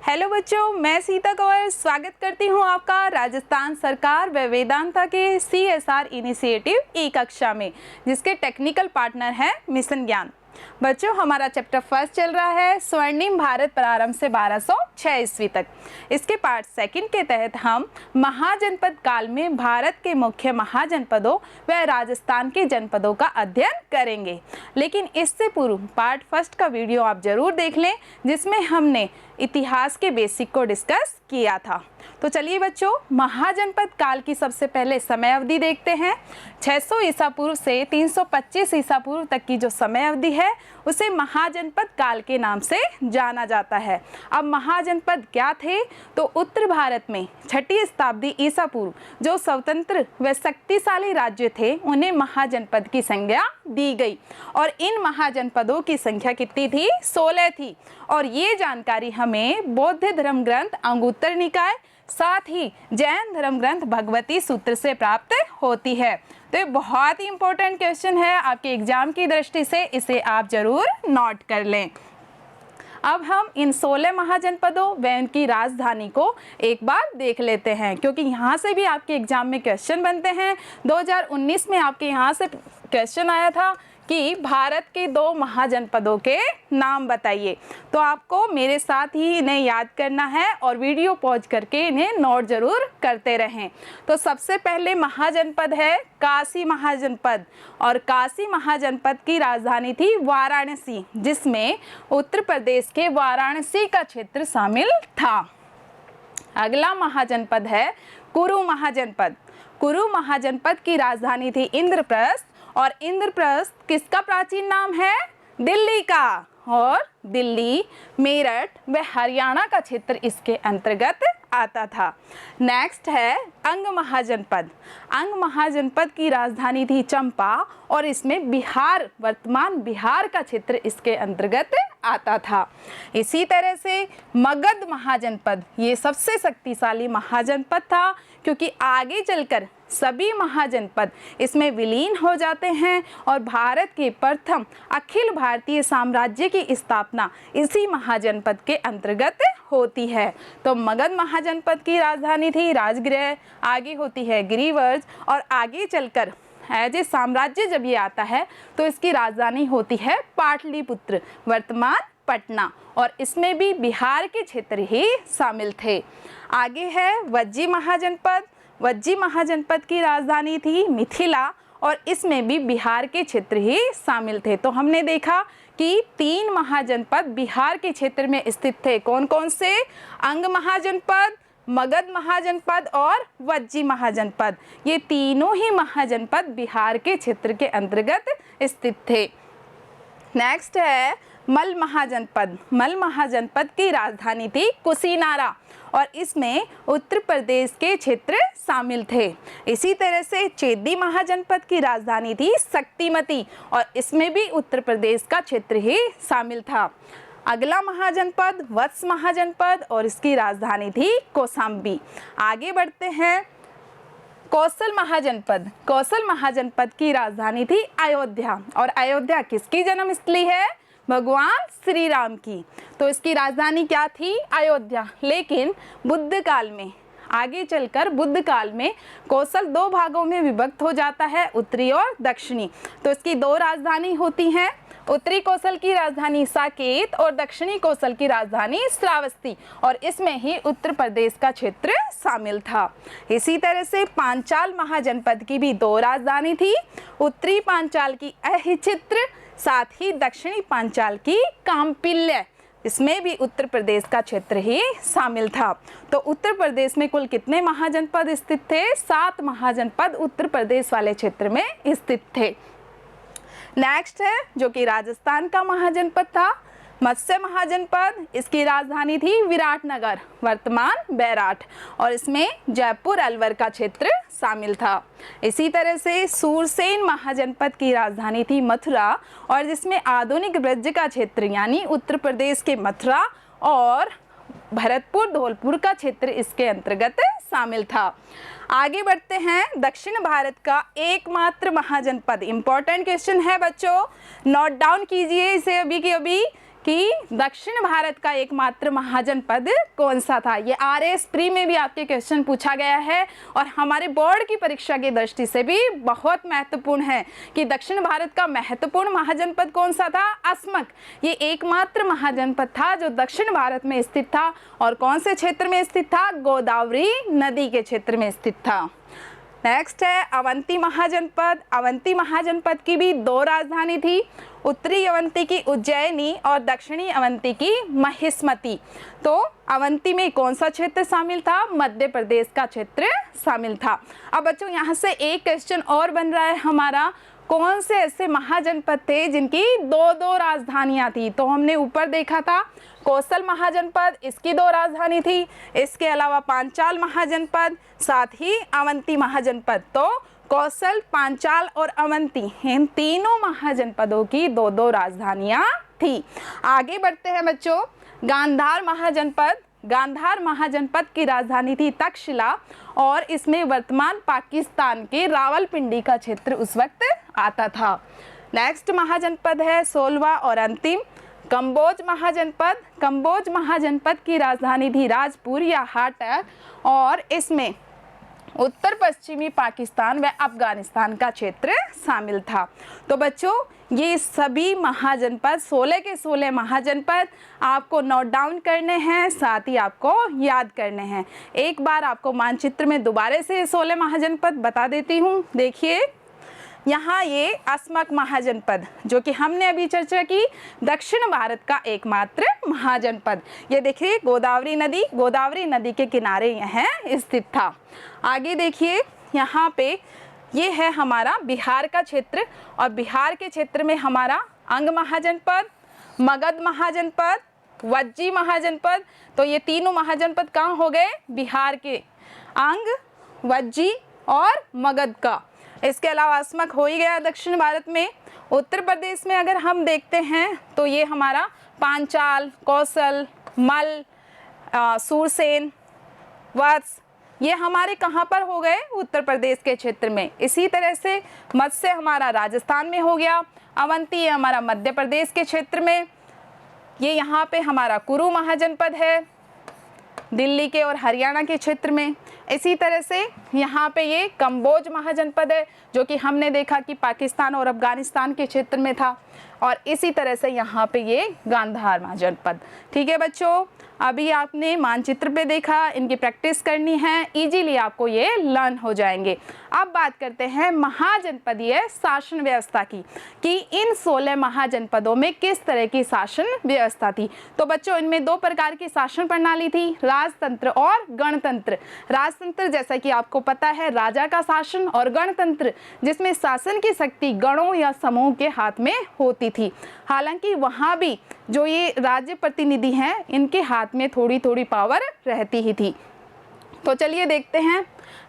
Hello बच्चों, मैं सीता कंवर स्वागत करती हूँ आपका राजस्थान सरकार व वेदांता के CSR इनिशिएटिव ई कक्षा में, जिसके टेक्निकल पार्टनर हैं मिशन ज्ञान। बच्चों, हमारा चैप्टर फर्स्ट चल रहा है स्वर्णिम भारत प्रारंभ से 1206 ईस्वी तक। इसके पार्ट सेकंड के तहत हम महाजनपद काल में भारत के मुख्य महाजनपदों व राजस्थान के जनपदों का अध्ययन करेंगे। लेकिन इससे पूर्व पार्ट फर्स्ट का वीडियो आप जरूर देख लें, जिसमें हमने इतिहास के बेसिक को डिस्कस किया था। तो चलिए बच्चों, महाजनपद काल की सबसे पहले समय अवधि देखते हैं। 600 ईसा पूर्व से 325 ईसा पूर्व तक की जो समय अवधि है उसे महाजनपद काल के नाम से जाना जाता है। अब महाजनपद क्या थे? तो उत्तर भारत में 6ठी शताब्दी ईसा पूर्व जो स्वतंत्र व शक्तिशाली राज्य थे उन्हें महाजनपद की संज्ञा दी गई, और इन महाजनपदों की संख्या कितनी थी? 16 थी। और ये जानकारी हमें बौद्ध धर्म ग्रंथ अंगुत्तर निकाय, साथ ही जैन धर्म ग्रंथ भगवती सूत्र से प्राप्त होती है। तो ये बहुत ही इंपॉर्टेंट क्वेश्चन है आपके एग्जाम की दृष्टि से, इसे आप जरूर नोट कर लें। अब हम इन 16 महाजनपदों व उनकी राजधानी को एक बार देख लेते हैं, क्योंकि यहाँ से भी आपके एग्जाम में क्वेश्चन बनते हैं। 2019 में आपके यहाँ से क्वेश्चन आया था कि भारत के 2 महाजनपदों के नाम बताइए। तो आपको मेरे साथ ही इन्हें याद करना है और वीडियो पॉज करके इन्हें नोट जरूर करते रहें। तो सबसे पहले महाजनपद है काशी महाजनपद, और काशी महाजनपद की राजधानी थी वाराणसी, जिसमें उत्तर प्रदेश के वाराणसी का क्षेत्र शामिल था। अगला महाजनपद है कुरु महाजनपद। कुरु महाजनपद की राजधानी थी इंद्रप्रस्थ, और इंद्रप्रस्थ किसका प्राचीन नाम है? दिल्ली का। और दिल्ली, मेरठ व हरियाणा का क्षेत्र इसके अंतर्गत आता था। नेक्स्ट है अंग महाजनपद। अंग महाजनपद की राजधानी थी चंपा, और इसमें बिहार, वर्तमान बिहार का क्षेत्र इसके अंतर्गत आता था। इसी तरह से मगध महाजनपद, ये सबसे शक्तिशाली महाजनपद था, क्योंकि आगे चलकर सभी महाजनपद इसमें विलीन हो जाते हैं और भारत के प्रथम अखिल भारतीय साम्राज्य की स्थापना इसी महाजनपद के अंतर्गत होती है। तो मगध महाजनपद की राजधानी थी राजगृह, आगे होती है गिरिवर्ज, और आगे चलकर एज ए साम्राज्य जब ये आता है तो इसकी राजधानी होती है पाटलिपुत्र, वर्तमान पटना, और इसमें भी बिहार के क्षेत्र ही शामिल थे। आगे है वज्जी महाजनपद। वज्जी महाजनपद की राजधानी थी मिथिला, और इसमें भी बिहार के क्षेत्र ही शामिल थे। तो हमने देखा कि 3 महाजनपद बिहार के क्षेत्र में स्थित थे। कौन कौन से? अंग महाजनपद, मगध महाजनपद और वज्जी महाजनपद। ये तीनों ही महाजनपद बिहार के क्षेत्र के अंतर्गत स्थित थे। नेक्स्ट है मल महाजनपद। मल महाजनपद की राजधानी थी कुशीनारा, और इसमें उत्तर प्रदेश के क्षेत्र शामिल थे। इसी तरह से चेदी महाजनपद की राजधानी थी शक्तिमती, और इसमें भी उत्तर प्रदेश का क्षेत्र ही शामिल था। अगला महाजनपद वत्स महाजनपद, और इसकी राजधानी थी कौशाम्बी। आगे बढ़ते हैं कौशल महाजनपद। कौशल महाजनपद की राजधानी थी अयोध्या, और अयोध्या किसकी जन्मस्थली है? भगवान श्री राम की। तो इसकी राजधानी क्या थी? अयोध्या। लेकिन बुद्ध काल में, आगे चलकर बुद्ध काल में कौशल 2 भागों में विभक्त हो जाता है, उत्तरी और दक्षिणी। तो इसकी 2 राजधानी होती हैं। उत्तरी कौशल की राजधानी साकेत और दक्षिणी कौशल की राजधानी श्रावस्ती, और इसमें ही उत्तर प्रदेश का क्षेत्र शामिल था। इसी तरह से पांचाल महाजनपद की भी 2 राजधानी थी। उत्तरी पांचाल की अहिचित्र, साथ ही दक्षिणी पांचाल की काम्पिल्य, इसमें भी उत्तर प्रदेश का क्षेत्र ही शामिल था। तो उत्तर प्रदेश में कुल कितने महाजनपद स्थित थे? 7 महाजनपद उत्तर प्रदेश वाले क्षेत्र में स्थित थे। नेक्स्ट है जो कि राजस्थान का महाजनपद था मत्स्य महाजनपद। इसकी राजधानी थी विराटनगर, वर्तमान बैराठ, और इसमें जयपुर अलवर का क्षेत्र शामिल था। इसी तरह से सूरसेन महाजनपद की राजधानी थी मथुरा, और जिसमें आधुनिक ब्रज का क्षेत्र यानी उत्तर प्रदेश के मथुरा और भरतपुर, धौलपुर का क्षेत्र इसके अंतर्गत शामिल था। आगे बढ़ते हैं दक्षिण भारत का एकमात्र महाजनपद। इंपॉर्टेंट क्वेश्चन है बच्चों, नोट डाउन कीजिए इसे अभी के अभी, कि दक्षिण भारत का एकमात्र महाजनपद कौन सा था। ये RS प्री में भी आपके क्वेश्चन पूछा गया है और हमारे बोर्ड की परीक्षा की दृष्टि से भी बहुत महत्वपूर्ण है कि दक्षिण भारत का महत्वपूर्ण महाजनपद कौन सा था। अस्मक ये एकमात्र महाजनपद था जो दक्षिण भारत में स्थित था और कौन से क्षेत्र में स्थित था, गोदावरी नदी के क्षेत्र में स्थित था। नेक्स्ट है अवंती महाजनपद। अवंती महाजनपद की भी दो राजधानी थी, उत्तरी अवंती की उज्जैनी और दक्षिणी अवंती की महिष्मती। तो अवंती में कौन सा क्षेत्र शामिल था, मध्य प्रदेश का क्षेत्र शामिल था। अब बच्चों यहाँ से एक क्वेश्चन और बन रहा है हमारा, कौन से ऐसे महाजनपद थे जिनकी दो दो राजधानियां थी। तो हमने ऊपर देखा था कौशल महाजनपद, इसकी दो राजधानी थी, इसके अलावा पांचाल महाजनपद, साथ ही अवंती महाजनपद। तो कौशल, पांचाल और अवंती इन तीनों महाजनपदों की दो दो राजधानियां थी। आगे बढ़ते हैं बच्चों, गांधार महाजनपद। गांधार महाजनपद की राजधानी थी तक्षशिला और इसमें वर्तमान पाकिस्तान के रावलपिंडी का क्षेत्र उस वक्त आता था। नेक्स्ट महाजनपद है 16वां और अंतिम कंबोज महाजनपद। कंबोज महाजनपद की राजधानी थी राजपुर या हाटक और इसमें उत्तर पश्चिमी पाकिस्तान व अफगानिस्तान का क्षेत्र शामिल था। तो बच्चों ये सभी महाजनपद 16 के 16 महाजनपद आपको नोट डाउन करने हैं, साथ ही आपको याद करने हैं। एक बार आपको मानचित्र में दोबारा से 16 महाजनपद बता देती हूँ। देखिए यहाँ ये अस्मक महाजनपद जो कि हमने अभी चर्चा की, दक्षिण भारत का एकमात्र महाजनपद। ये देखिए गोदावरी नदी के किनारे यह स्थित था। आगे देखिए यहाँ पे ये है हमारा बिहार का क्षेत्र और बिहार के क्षेत्र में हमारा अंग महाजनपद, मगध महाजनपद, वज्जी महाजनपद। तो ये तीनों महाजनपद कहाँ हो गए, बिहार के, अंग, वज्जी और मगध का। इसके अलावा अस्मक हो ही गया दक्षिण भारत में। उत्तर प्रदेश में अगर हम देखते हैं तो ये हमारा पांचाल, कौशल, मल, सूरसेन, वत्स, ये हमारे कहाँ पर हो गए, उत्तर प्रदेश के क्षेत्र में। इसी तरह से मत्स्य हमारा राजस्थान में हो गया, अवंती है हमारा मध्य प्रदेश के क्षेत्र में, ये यहाँ पे हमारा कुरु महाजनपद है दिल्ली के और हरियाणा के क्षेत्र में। इसी तरह से यहाँ पे ये कंबोज महाजनपद है जो कि हमने देखा कि पाकिस्तान और अफगानिस्तान के क्षेत्र में था। और इसी तरह से यहाँ पे ये गांधार महाजनपद। ठीक है बच्चों, अभी आपने मानचित्र पे देखा, इनकी प्रैक्टिस करनी है, इजीली आपको ये लर्न हो जाएंगे। अब बात करते हैं महाजनपदीय शासन व्यवस्था की कि इन 16 महाजनपदों में किस तरह की शासन व्यवस्था थी। तो बच्चों इनमें दो प्रकार की शासन प्रणाली थी, राजतंत्र और गणतंत्र। राजतंत्र जैसा कि आपको पता है राजा का शासन, और गणतंत्र जिसमें शासन की शक्ति गणों या समूह के हाथ में होती थी। हालांकि वहाँ भी जो ये राज्य प्रतिनिधि हैं इनके हाथ में थोड़ी थोड़ी पावर रहती ही थी। तो चलिए देखते हैं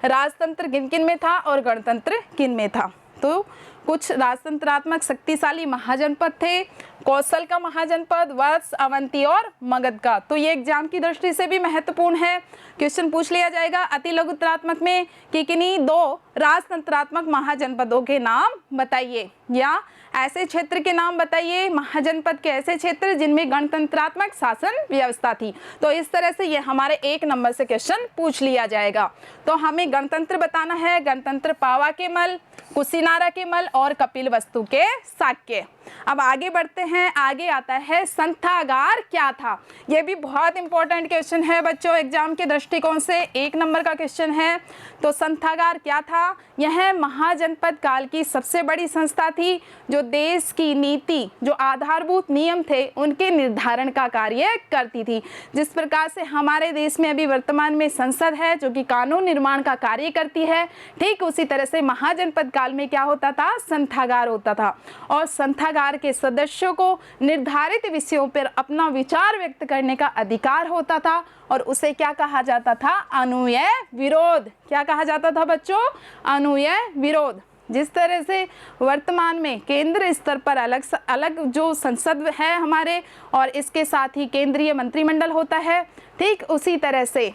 राजतंत्र किन किन में था और गणतंत्र किन में था। तो कुछ राजतंत्रात्मक शक्तिशाली महाजनपद थे, कौशल का महाजनपद, वत्स, अवंती और मगध का। तो ये एग्जाम की दृष्टि से भी महत्वपूर्ण है, क्वेश्चन पूछ लिया जाएगा अति लघुतरात्मक में कि किन्हीं दो राजतंत्रात्मक महाजनपदों के नाम बताइए या ऐसे क्षेत्र के नाम बताइए, महाजनपद के ऐसे क्षेत्र जिनमें गणतंत्रात्मक शासन व्यवस्था थी। तो इस तरह से ये हमारे 1 नंबर से क्वेश्चन पूछ लिया जाएगा। तो हमें गणतंत्र बताना है, गणतंत्र पावा के मल, कुशीनारा के मल और कपिलवस्तु के शाक्य। अब आगे बढ़ते हैं, आगे आता है संथागार क्या था। यह भी बहुत इंपॉर्टेंट क्वेश्चन है बच्चों, एग्जाम के दृष्टिकोण से 1 नंबर का क्वेश्चन है। तो संथागार क्या था, यह महाजनपद काल की सबसे बड़ी संस्था थी जो देश की नीति, जो आधारभूत नियम थे उनके निर्धारण का कार्य करती थी। जिस प्रकार से हमारे देश में अभी वर्तमान में संसद है जो कि कानून निर्माण का कार्य करती है, ठीक उसी तरह से महाजनपद काल में क्या होता था, संथागार होता था। और संथागार के सदस्यों को निर्धारित विषयों पर अपना विचार व्यक्त करने का अधिकार होता था और उसे क्या कहा जाता था, अनुयय विरोध। क्या कहा जाता था बच्चों, अनुयय विरोध। जिस तरह से वर्तमान में केंद्र स्तर पर अलग अलग जो संसद है हमारे और इसके साथ ही केंद्रीय मंत्रिमंडल होता है, ठीक उसी तरह से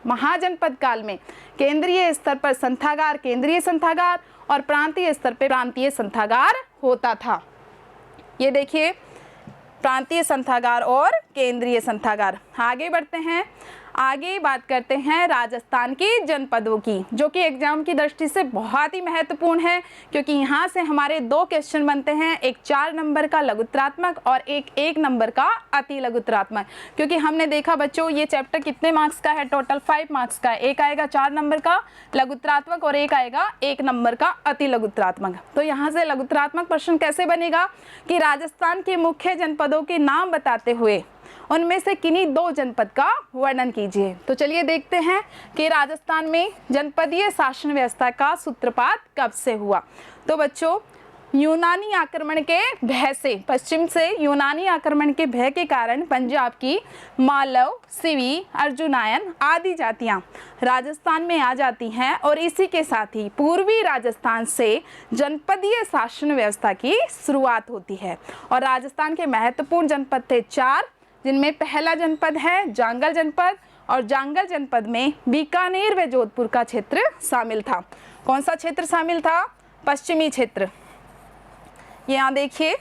महाजनपद काल में केंद्रीय स्तर पर संथागार, केंद्रीय संथागार और प्रांतीय स्तर पर प्रांतीय संथागार होता था। ये देखिए प्रांतीय संथागार और केंद्रीय संथागार। आगे बढ़ते हैं, आगे बात करते हैं राजस्थान के जनपदों की, जो कि एग्जाम की दृष्टि से बहुत ही महत्वपूर्ण है, क्योंकि यहाँ से हमारे 2 क्वेश्चन बनते हैं, एक 4 नंबर का लघुत्तरात्मक और एक 1 नंबर का अति लघुत्तरात्मक। क्योंकि हमने देखा बच्चों ये चैप्टर कितने मार्क्स का है, टोटल 5 मार्क्स का है। एक आएगा 4 नंबर का लघुत्तरात्मक और एक आएगा 1 नंबर का अति लघुत्तरात्मक। तो यहाँ से लघुत्तरात्मक प्रश्न कैसे बनेगा कि राजस्थान के मुख्य जनपदों के नाम बताते हुए उनमें से किन्हीं 2 जनपद का वर्णन कीजिए। तो चलिए देखते हैं कि राजस्थान में जनपदीय शासन व्यवस्था का सूत्रपात कब से हुआ। तो बच्चों यूनानी आक्रमण के भय से, पश्चिम से यूनानी आक्रमण के भय के कारण पंजाब की मालव, सिवी, अर्जुनायन आदि जातियां राजस्थान में आ जाती हैं और इसी के साथ ही पूर्वी राजस्थान से जनपदीय शासन व्यवस्था की शुरुआत होती है। और राजस्थान के महत्वपूर्ण जनपद थे 4, जिनमें पहला जनपद है जांगल जनपद, और जांगल जनपद में बीकानेर व जोधपुर का क्षेत्र शामिल था। कौन सा क्षेत्र शामिल था? पश्चिमी क्षेत्र। यहाँ देखिए,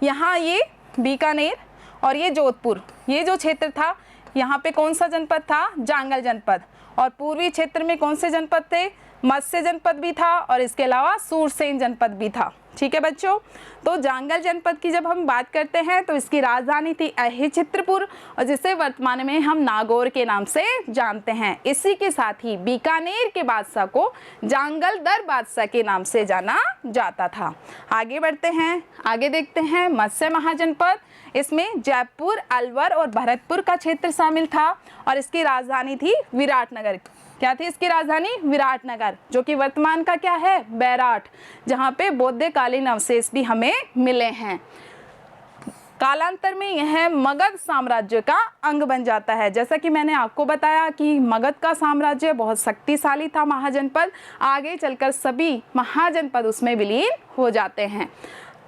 यहाँ ये बीकानेर और ये जोधपुर, ये जो क्षेत्र था यहाँ पे कौन सा जनपद था? जांगल जनपद। और पूर्वी क्षेत्र में कौन से जनपद थे? मत्स्य जनपद भी था और इसके अलावा सूरसेन जनपद भी था। ठीक है बच्चों, तो जांगल जनपद की जब हम बात करते हैं तो इसकी राजधानी थी अहिचित्रपुर, और जिसे वर्तमान में हम नागौर के नाम से जानते हैं। इसी के साथ ही बीकानेर के बादशाह को जांगल दर बादशाह के नाम से जाना जाता था। आगे बढ़ते हैं, आगे देखते हैं मत्स्य महाजनपद। इसमें जयपुर, अलवर और भरतपुर का क्षेत्र शामिल था और इसकी राजधानी थी विराटनगर। क्या थी इसकी राजधानी? विराटनगर, जो कि वर्तमान का क्या है? बैराट, जहाँ पे बौद्धकालीन अवशेष भी हमें मिले हैं। कालांतर में यह मगध साम्राज्य का अंग बन जाता है। जैसा कि मैंने आपको बताया कि मगध का साम्राज्य बहुत शक्तिशाली था महाजनपद, आगे चलकर सभी महाजनपद उसमें विलीन हो जाते हैं।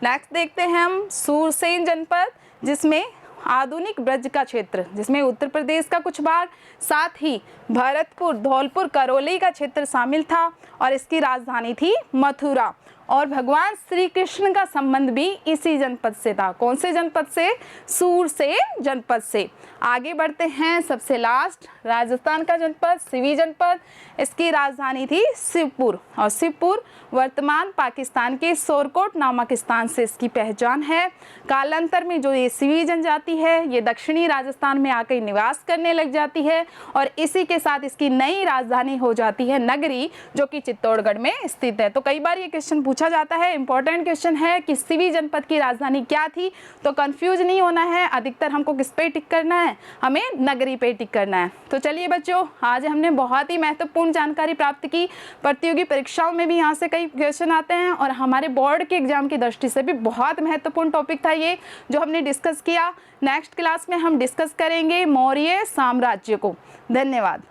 नेक्स्ट देखते हैं हम सूरसेन जनपद, जिसमें आधुनिक ब्रज का क्षेत्र, जिसमें उत्तर प्रदेश का कुछ भाग, साथ ही भरतपुर, धौलपुर, करौली का क्षेत्र शामिल था और इसकी राजधानी थी मथुरा। और भगवान श्री कृष्ण का संबंध भी इसी जनपद से था। कौन से जनपद से? सूरसेन जनपद से। आगे बढ़ते हैं, सबसे लास्ट राजस्थान का जनपद सिवी जनपद। इसकी राजधानी थी शिवपुर और शिवपुर वर्तमान पाकिस्तान के सोरकोट नामक स्थान से इसकी पहचान है। कालांतर में जो ये सिवी जनजाति है ये दक्षिणी राजस्थान में आकर निवास करने लग जाती है और इसी के साथ इसकी नई राजधानी हो जाती है नगरी, जो कि चित्तौड़गढ़ में स्थित है। तो कई बार ये क्वेश्चन पूछा जाता है, इंपॉर्टेंट क्वेश्चन है कि सिवी जनपद की राजधानी क्या थी। तो कंफ्यूज नहीं होना है, अधिकतर हमको किस पे टिक करना है? हमें नगरी पे टिक करना है। तो चलिए बच्चों, आज हमने बहुत ही महत्वपूर्ण जानकारी प्राप्त की। प्रतियोगी परीक्षाओं में भी यहाँ से कई क्वेश्चन आते हैं और हमारे बोर्ड के एग्जाम की दृष्टि से भी बहुत महत्वपूर्ण टॉपिक था ये जो हमने डिस्कस किया। नेक्स्ट क्लास में हम डिस्कस करेंगे मौर्य साम्राज्य को। धन्यवाद।